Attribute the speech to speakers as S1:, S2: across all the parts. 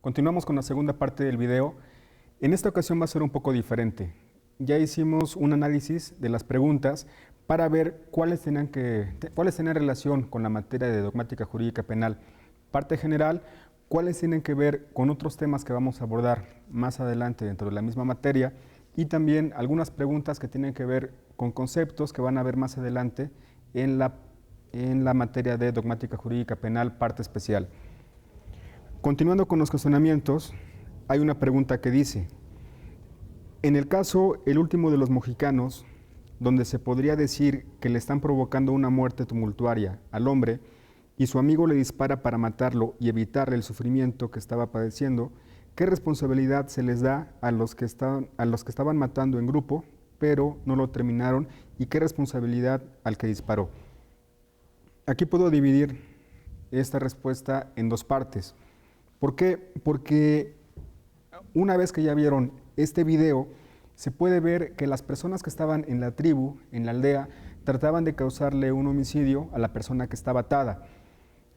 S1: Continuamos con la segunda parte del video. En esta ocasión va a ser un poco diferente. Ya hicimos un análisis de las preguntas para ver cuáles tenían relación con la materia de dogmática jurídica penal. Parte general, cuáles tienen que ver con otros temas que vamos a abordar más adelante dentro de la misma materia, y también algunas preguntas que tienen que ver con conceptos que van a ver más adelante en la materia de dogmática jurídica penal, parte especial. Continuando con los cuestionamientos, hay una pregunta que dice: en el caso El último de los mohicanos, donde se podría decir que le están provocando una muerte tumultuaria al hombre y su amigo le dispara para matarlo y evitarle el sufrimiento que estaba padeciendo, ¿qué responsabilidad se les da a los que estaban matando en grupo, pero no lo terminaron? ¿Y qué responsabilidad al que disparó? Aquí puedo dividir esta respuesta en dos partes. ¿Por qué? Porque una vez que ya vieron este video, se puede ver que las personas que estaban en la tribu, en la aldea, trataban de causarle un homicidio a la persona que estaba atada.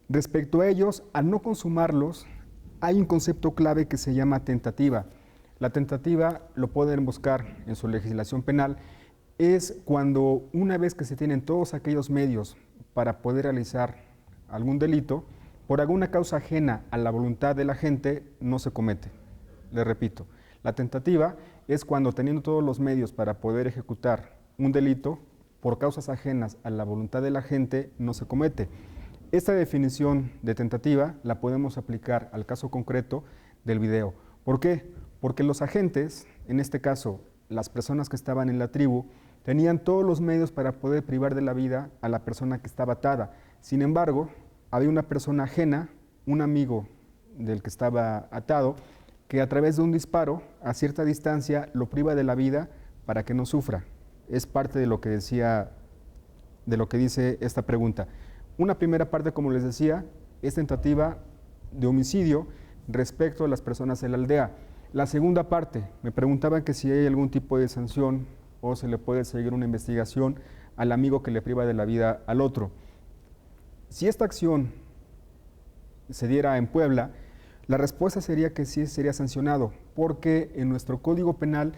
S1: Respecto a ellos, al no consumarlos, hay un concepto clave que se llama tentativa. La tentativa, lo pueden buscar en su legislación penal, es cuando una vez que se tienen todos aquellos medios para poder realizar algún delito, por alguna causa ajena a la voluntad de la gente, no se comete. Le repito, la tentativa es cuando teniendo todos los medios para poder ejecutar un delito, por causas ajenas a la voluntad de la gente, no se comete. Esta definición de tentativa la podemos aplicar al caso concreto del video. ¿Por qué? Porque los agentes, en este caso las personas que estaban en la tribu, tenían todos los medios para poder privar de la vida a la persona que estaba atada. Sin embargo, había una persona ajena, un amigo del que estaba atado, que a través de un disparo a cierta distancia lo priva de la vida para que no sufra. Es parte de lo que dice esta pregunta. Una primera parte, como les decía, es tentativa de homicidio respecto a las personas de la aldea. La segunda parte, me preguntaban que si hay algún tipo de sanción o se le puede seguir una investigación al amigo que le priva de la vida al otro. Si esta acción se diera en Puebla, la respuesta sería que sí sería sancionado, porque en nuestro Código Penal,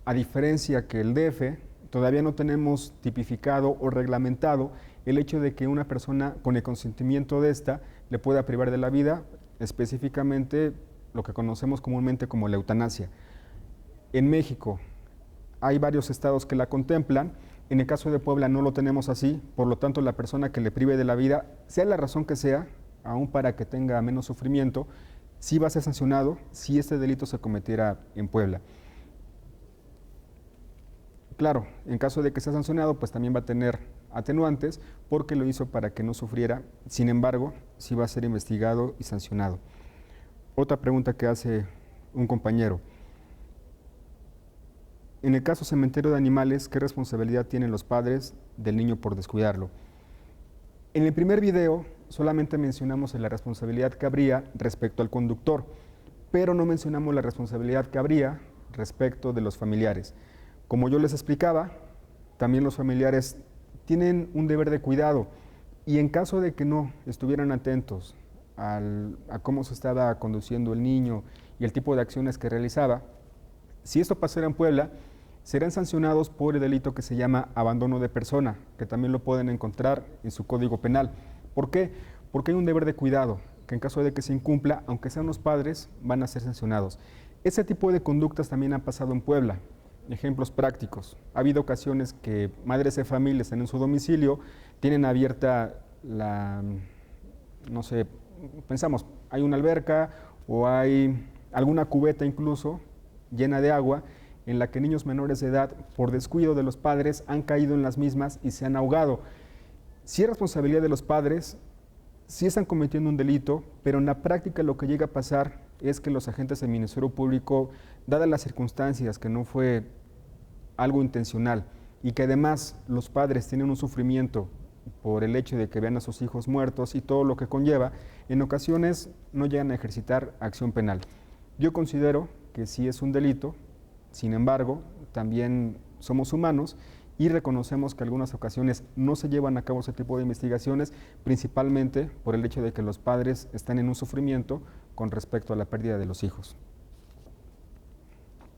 S1: a diferencia que el DF, todavía no tenemos tipificado o reglamentado el hecho de que una persona con el consentimiento de esta le pueda privar de la vida, específicamente lo que conocemos comúnmente como la eutanasia. En México hay varios estados que la contemplan. En el caso de Puebla no lo tenemos así, por lo tanto la persona que le prive de la vida, sea la razón que sea, aún para que tenga menos sufrimiento, sí va a ser sancionado si este delito se cometiera en Puebla. Claro, en caso de que sea sancionado, pues también va a tener atenuantes porque lo hizo para que no sufriera. Sin embargo, sí va a ser investigado y sancionado. Otra pregunta que hace un compañero: en el caso cementerio de animales, ¿qué responsabilidad tienen los padres del niño por descuidarlo? En el primer video solamente mencionamos la responsabilidad que habría respecto al conductor, pero no mencionamos la responsabilidad que habría respecto de los familiares. Como yo les explicaba, también los familiares tienen un deber de cuidado, y en caso de que no estuvieran atentos a cómo se estaba conduciendo el niño y el tipo de acciones que realizaba, si esto pasara en Puebla, serán sancionados por el delito que se llama abandono de persona, que también lo pueden encontrar en su Código Penal. ¿Por qué? Porque hay un deber de cuidado, que en caso de que se incumpla, aunque sean los padres, van a ser sancionados. Ese tipo de conductas también han pasado en Puebla. Ejemplos prácticos: ha habido ocasiones que madres de familia están en su domicilio, tienen abierta no sé, pensamos, hay una alberca o hay alguna cubeta incluso llena de agua, en la que niños menores de edad, por descuido de los padres, han caído en las mismas y se han ahogado. Sí es responsabilidad de los padres, sí están cometiendo un delito, pero en la práctica lo que llega a pasar es que los agentes del Ministerio Público, dadas las circunstancias que no fue algo intencional y que además los padres tienen un sufrimiento por el hecho de que vean a sus hijos muertos y todo lo que conlleva, en ocasiones no llegan a ejercitar acción penal. Yo considero que sí es un delito. Sin embargo, también somos humanos y reconocemos que en algunas ocasiones no se llevan a cabo ese tipo de investigaciones, principalmente por el hecho de que los padres están en un sufrimiento con respecto a la pérdida de los hijos.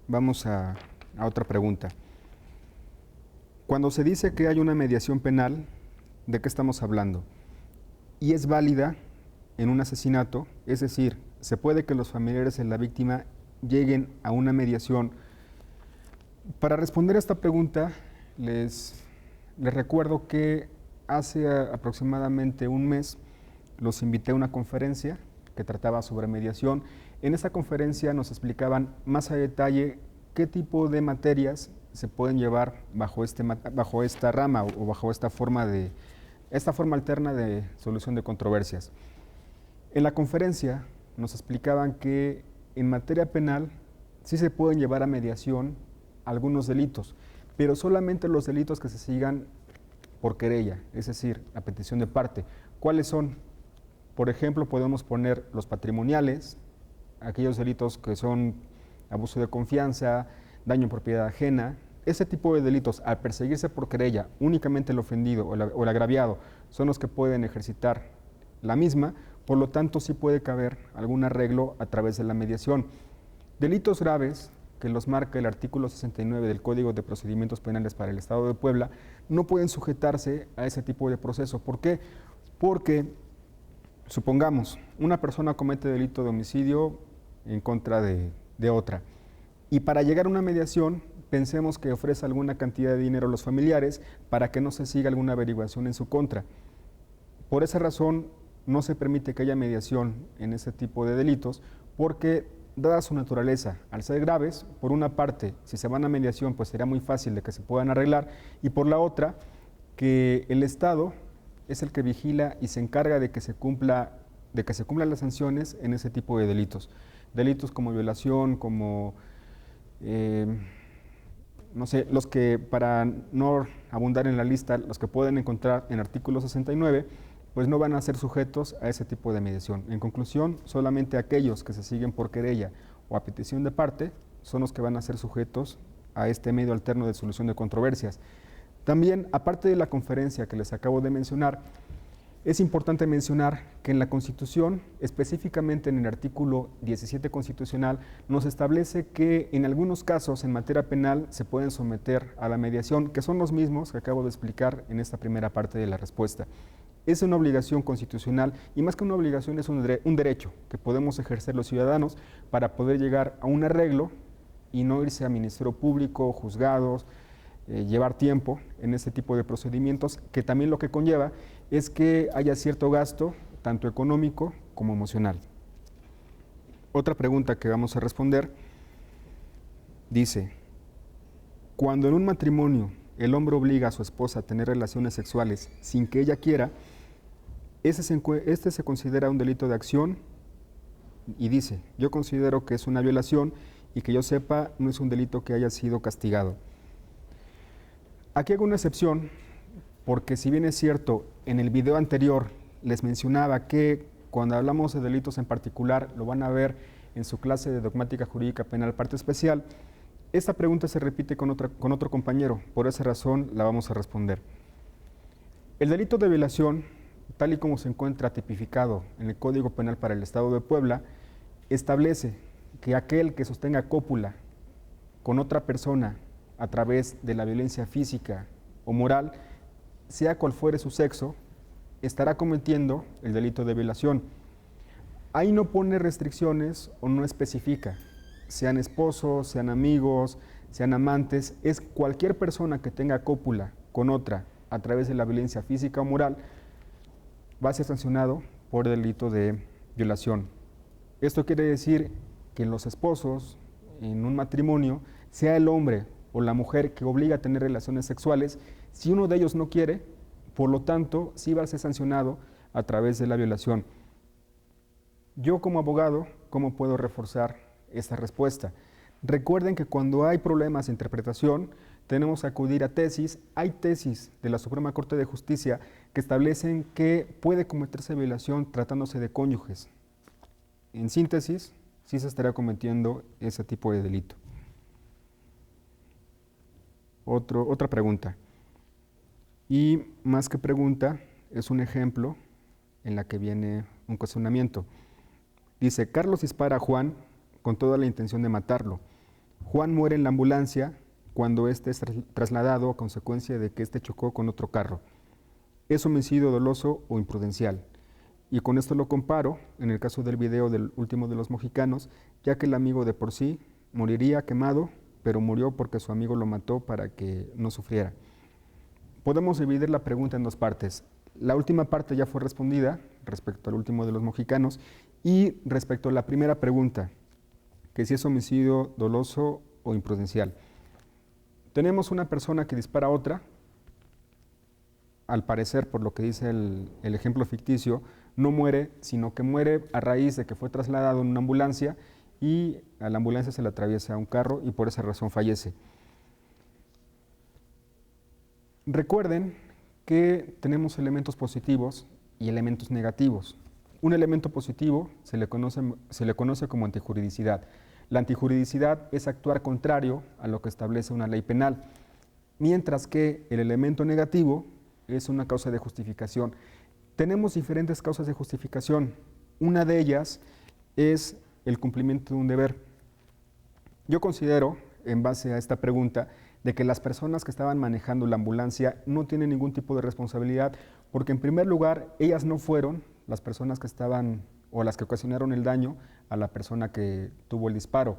S1: Vamos a otra pregunta. Cuando se dice que hay una mediación penal, ¿de qué estamos hablando? Y es válida en un asesinato, es decir, se puede que los familiares de la víctima lleguen a una mediación. Para responder a esta pregunta, les recuerdo que hace aproximadamente un mes los invité a una conferencia que trataba sobre mediación. En esta conferencia nos explicaban más a detalle qué tipo de materias se pueden llevar bajo esta rama o bajo esta forma alterna de solución de controversias. En la conferencia nos explicaban que en materia penal sí se pueden llevar a mediación algunos delitos, pero solamente los delitos que se sigan por querella, es decir, a petición de parte. ¿Cuáles son? Por ejemplo, podemos poner los patrimoniales, aquellos delitos que son abuso de confianza, daño en propiedad ajena. Ese tipo de delitos, al perseguirse por querella, únicamente el ofendido o el agraviado son los que pueden ejercitar la misma, por lo tanto sí puede caber algún arreglo a través de la mediación. Delitos graves, que los marca el artículo 69 del Código de Procedimientos Penales para el Estado de Puebla, no pueden sujetarse a ese tipo de proceso. ¿Por qué? Porque, supongamos, una persona comete delito de homicidio en contra de otra, y para llegar a una mediación, pensemos que ofrece alguna cantidad de dinero a los familiares para que no se siga alguna averiguación en su contra. Por esa razón, no se permite que haya mediación en ese tipo de delitos, porque dada su naturaleza, al ser graves, por una parte, si se van a mediación, pues será muy fácil de que se puedan arreglar, y por la otra, que el Estado es el que vigila y se encarga de que se cumplan las sanciones en ese tipo de delitos. Delitos como violación, como, no sé, los que, para no abundar en la lista, los que pueden encontrar en artículo 69, pues no van a ser sujetos a ese tipo de mediación. En conclusión, solamente aquellos que se siguen por querella o a petición de parte son los que van a ser sujetos a este medio alterno de solución de controversias. También, aparte de la conferencia que les acabo de mencionar, es importante mencionar que en la Constitución, específicamente en el artículo 17 constitucional, nos establece que en algunos casos en materia penal se pueden someter a la mediación, que son los mismos que acabo de explicar en esta primera parte de la respuesta. Es una obligación constitucional y más que una obligación es un derecho que podemos ejercer los ciudadanos para poder llegar a un arreglo y no irse a Ministerio Público, juzgados, llevar tiempo en este tipo de procedimientos, que también lo que conlleva es que haya cierto gasto, tanto económico como emocional. Otra pregunta que vamos a responder dice, cuando en un matrimonio el hombre obliga a su esposa a tener relaciones sexuales sin que ella quiera, este se considera un delito de acción y dice, yo considero que es una violación y que yo sepa no es un delito que haya sido castigado. Aquí hago una excepción porque si bien es cierto, en el video anterior les mencionaba que cuando hablamos de delitos en particular, lo van a ver en su clase de dogmática jurídica penal parte especial, esta pregunta se repite con otro compañero, por esa razón la vamos a responder. El delito de violación, tal y como se encuentra tipificado en el Código Penal para el Estado de Puebla, establece que aquel que sostenga cópula con otra persona a través de la violencia física o moral, sea cual fuere su sexo, estará cometiendo el delito de violación. Ahí no pone restricciones o no especifica, sean esposos, sean amigos, sean amantes, es cualquier persona que tenga cópula con otra a través de la violencia física o moral, va a ser sancionado por el delito de violación. Esto quiere decir que los esposos, en un matrimonio, sea el hombre o la mujer que obliga a tener relaciones sexuales, si uno de ellos no quiere, por lo tanto, sí va a ser sancionado a través de la violación. Yo como abogado, ¿cómo puedo reforzar esta respuesta? Recuerden que cuando hay problemas de interpretación, tenemos que acudir a tesis. Hay tesis de la Suprema Corte de Justicia que establecen que puede cometerse violación tratándose de cónyuges. En síntesis, sí se estaría cometiendo ese tipo de delito. Otra pregunta. Y más que pregunta, es un ejemplo en la que viene un cuestionamiento. Dice, Carlos dispara a Juan con toda la intención de matarlo. Juan muere en la ambulancia cuando éste es trasladado a consecuencia de que éste chocó con otro carro. ¿Es homicidio doloso o imprudencial? Y con esto lo comparo, en el caso del video del último de los mojicanos, ya que el amigo de por sí moriría quemado, pero murió porque su amigo lo mató para que no sufriera. Podemos dividir la pregunta en dos partes. La última parte ya fue respondida respecto al último de los mojicanos y respecto a la primera pregunta, que si es homicidio doloso o imprudencial. Tenemos una persona que dispara a otra, al parecer, por lo que dice el ejemplo ficticio, no muere, sino que muere a raíz de que fue trasladado en una ambulancia y a la ambulancia se le atraviesa un carro y por esa razón fallece. Recuerden que tenemos elementos positivos y elementos negativos. Un elemento positivo se le conoce como antijuridicidad. La antijuridicidad es actuar contrario a lo que establece una ley penal, mientras que el elemento negativo es una causa de justificación. Tenemos diferentes causas de justificación. Una de ellas es el cumplimiento de un deber. Yo considero, en base a esta pregunta, de que las personas que estaban manejando la ambulancia no tienen ningún tipo de responsabilidad, porque en primer lugar, ellas no fueron las personas que estaban o las que ocasionaron el daño a la persona que tuvo el disparo.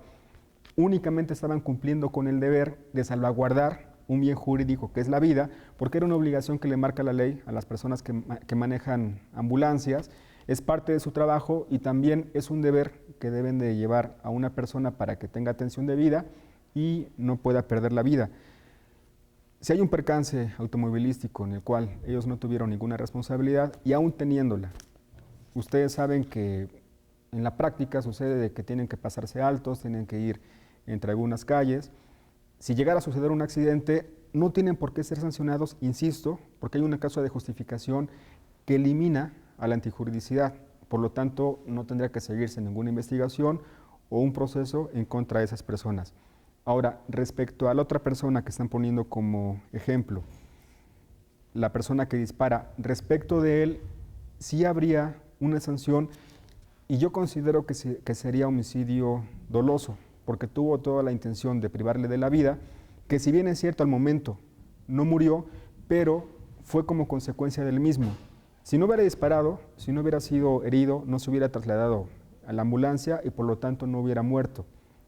S1: Únicamente estaban cumpliendo con el deber de salvaguardar un bien jurídico que es la vida, porque era una obligación que le marca la ley a las personas que manejan ambulancias, es parte de su trabajo y también es un deber que deben de llevar a una persona para que tenga atención debida y no pueda perder la vida. Si hay un percance automovilístico en el cual ellos no tuvieron ninguna responsabilidad y aún teniéndola, ustedes saben que en la práctica sucede de que tienen que pasarse altos, tienen que ir entre algunas calles. Si llegara a suceder un accidente, no tienen por qué ser sancionados, insisto, porque hay una causa de justificación que elimina a la antijuridicidad. Por lo tanto, no tendría que seguirse ninguna investigación o un proceso en contra de esas personas. Ahora, respecto a la otra persona que están poniendo como ejemplo, la persona que dispara, respecto de él, sí habría una sanción y yo considero que sería homicidio doloso, porque tuvo toda la intención de privarle de la vida, que si bien es cierto al momento no murió, pero fue como consecuencia del mismo. Si no hubiera disparado, si no hubiera sido herido, no se hubiera trasladado a la ambulancia y por lo tanto no hubiera muerto.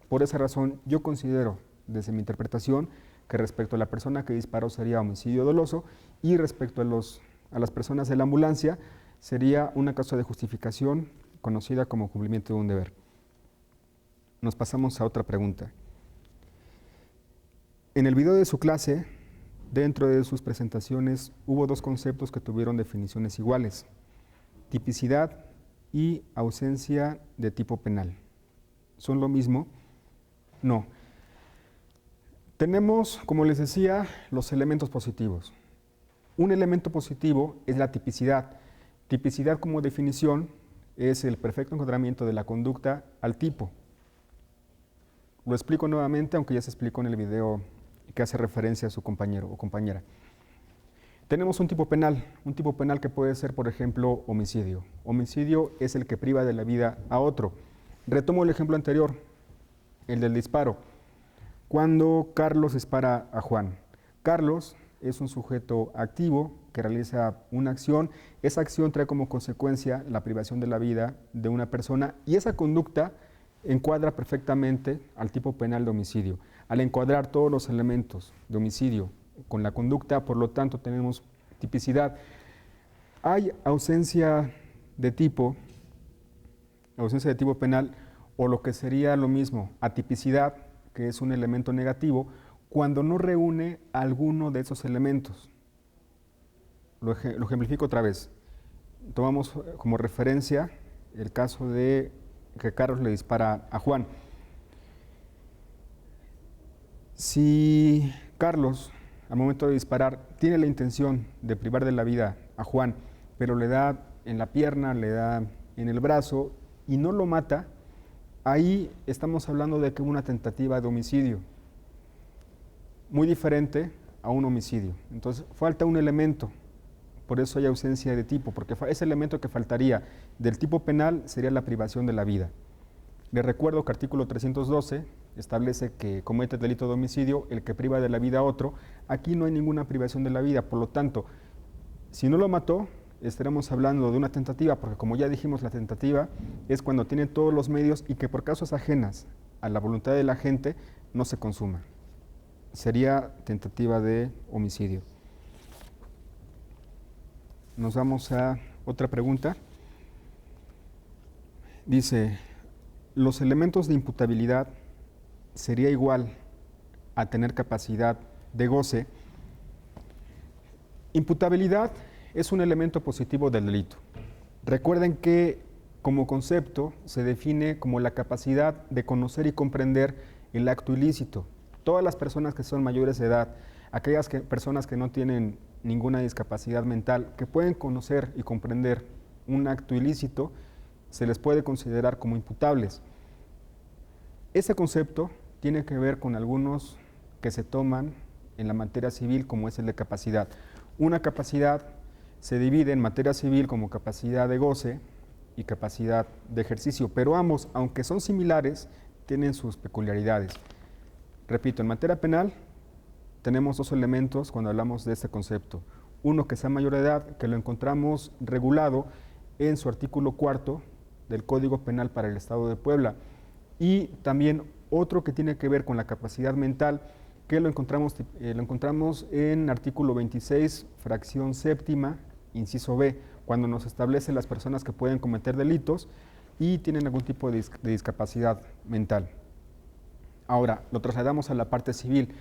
S1: Por esa razón, yo considero, desde mi interpretación, que respecto a la persona que disparó sería homicidio doloso y respecto a las personas de la ambulancia sería una causa de justificación conocida como cumplimiento de un deber. Nos pasamos a otra pregunta. En el video de su clase, dentro de sus presentaciones, hubo dos conceptos que tuvieron definiciones iguales: tipicidad y ausencia de tipo penal. ¿Son lo mismo? No. Tenemos, como les decía, los elementos positivos. Un elemento positivo es la tipicidad. Tipicidad, como definición, es el perfecto encuadramiento de la conducta al tipo. Lo explico nuevamente, aunque ya se explicó en el video que hace referencia a su compañero o compañera. Tenemos un tipo penal que puede ser, por ejemplo, homicidio. Homicidio es el que priva de la vida a otro. Retomo el ejemplo anterior, el del disparo. Cuando Carlos dispara a Juan, Carlos es un sujeto activo que realiza una acción. Esa acción trae como consecuencia la privación de la vida de una persona y esa conducta encuadra perfectamente al tipo penal de homicidio. Al encuadrar todos los elementos de homicidio con la conducta, por lo tanto, tenemos tipicidad. Hay ausencia de tipo penal o lo que sería lo mismo, atipicidad, que es un elemento negativo, cuando no reúne alguno de esos elementos. Lo ejemplifico otra vez. Tomamos como referencia el caso de que Carlos le dispara a Juan. Si Carlos, al momento de disparar, tiene la intención de privar de la vida a Juan, pero le da en la pierna, le da en el brazo y no lo mata, ahí estamos hablando de que hubo una tentativa de homicidio. Muy diferente a un homicidio. Entonces, falta un elemento, por eso hay ausencia de tipo, porque ese elemento que faltaría del tipo penal sería la privación de la vida. Les recuerdo que artículo 312 establece que comete el delito de homicidio el que priva de la vida a otro. Aquí no hay ninguna privación de la vida, por lo tanto, si no lo mató, estaremos hablando de una tentativa, porque como ya dijimos, la tentativa es cuando tiene todos los medios y que por causas ajenas a la voluntad de la gente no se consuma. Sería tentativa de homicidio. Nos vamos a otra pregunta. Dice, ¿los elementos de imputabilidad sería igual a tener capacidad de goce? Imputabilidad es un elemento positivo del delito. Recuerden que como concepto se define como la capacidad de conocer y comprender el acto ilícito. Todas las personas que son mayores de edad, aquellas personas que no tienen ninguna discapacidad mental, que pueden conocer y comprender un acto ilícito, se les puede considerar como imputables. Ese concepto tiene que ver con algunos que se toman en la materia civil, como es el de capacidad. Una capacidad se divide en materia civil como capacidad de goce y capacidad de ejercicio, pero ambos, aunque son similares, tienen sus peculiaridades. Repito, en materia penal tenemos dos elementos cuando hablamos de este concepto. Uno que sea mayor de edad, que lo encontramos regulado en su artículo 4 del Código Penal para el Estado de Puebla, y también otro que tiene que ver con la capacidad mental, que lo encontramos en artículo 26, fracción séptima, inciso B, cuando nos establece las personas que pueden cometer delitos y tienen algún tipo de discapacidad mental. Ahora, lo trasladamos a la parte civil.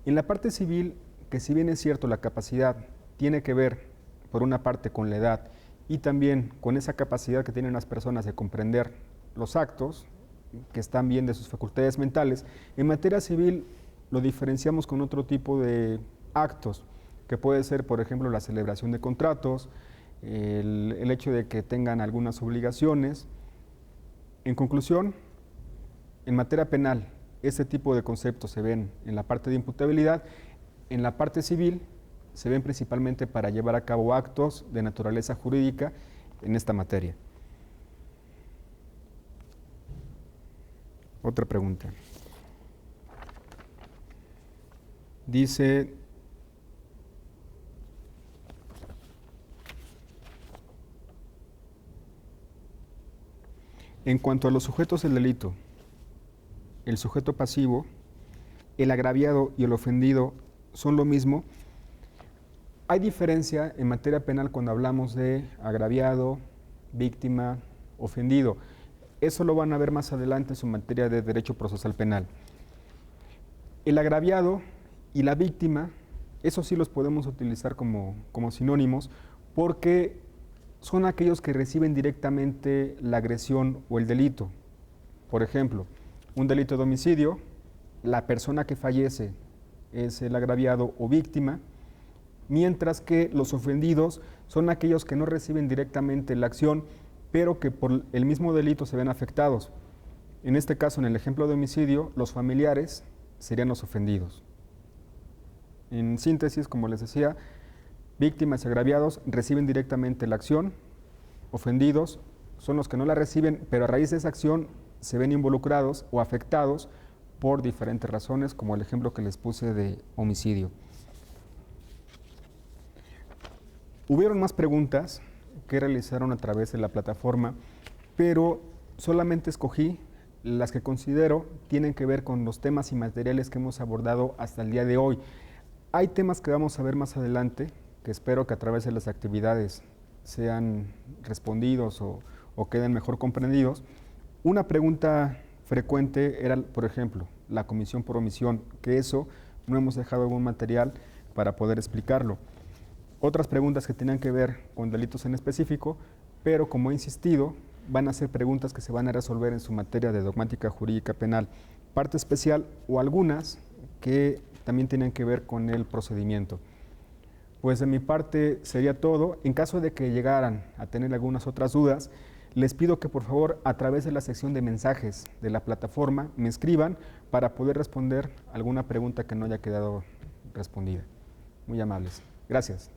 S1: En la parte civil, que si bien es cierto, la capacidad tiene que ver, por una parte, con la edad y también con esa capacidad que tienen las personas de comprender los actos, que están bien de sus facultades mentales, en materia civil lo diferenciamos con otro tipo de actos, que puede ser, por ejemplo, la celebración de contratos, el hecho de que tengan algunas obligaciones. En conclusión, en materia penal, este tipo de conceptos se ven en la parte de imputabilidad. En la parte civil se ven principalmente para llevar a cabo actos de naturaleza jurídica en esta materia. Otra pregunta. Dice, en cuanto a los sujetos del delito, el sujeto pasivo, el agraviado y el ofendido son lo mismo. Hay diferencia en materia penal cuando hablamos de agraviado, víctima, ofendido. Eso lo van a ver más adelante en su materia de derecho procesal penal. El agraviado y la víctima, eso sí los podemos utilizar como sinónimos, porque son aquellos que reciben directamente la agresión o el delito. Por ejemplo, un delito de homicidio, la persona que fallece es el agraviado o víctima, mientras que los ofendidos son aquellos que no reciben directamente la acción, pero que por el mismo delito se ven afectados. En este caso, en el ejemplo de homicidio, los familiares serían los ofendidos. En síntesis, como les decía, víctimas y agraviados reciben directamente la acción, ofendidos son los que no la reciben, pero a raíz de esa acción se ven involucrados o afectados por diferentes razones, como el ejemplo que les puse de homicidio. Hubieron más preguntas que realizaron a través de la plataforma, pero solamente escogí las que considero tienen que ver con los temas y materiales que hemos abordado hasta el día de hoy. Hay temas que vamos a ver más adelante, que espero que a través de las actividades sean respondidos o queden mejor comprendidos. Una pregunta frecuente era, por ejemplo, la comisión por omisión, que eso no hemos dejado algún material para poder explicarlo. Otras preguntas que tenían que ver con delitos en específico, pero como he insistido, van a ser preguntas que se van a resolver en su materia de dogmática jurídica penal, parte especial o algunas que también tienen que ver con el procedimiento. Pues de mi parte sería todo. En caso de que llegaran a tener algunas otras dudas, les pido que por favor a través de la sección de mensajes de la plataforma me escriban para poder responder alguna pregunta que no haya quedado respondida. Muy amables. Gracias.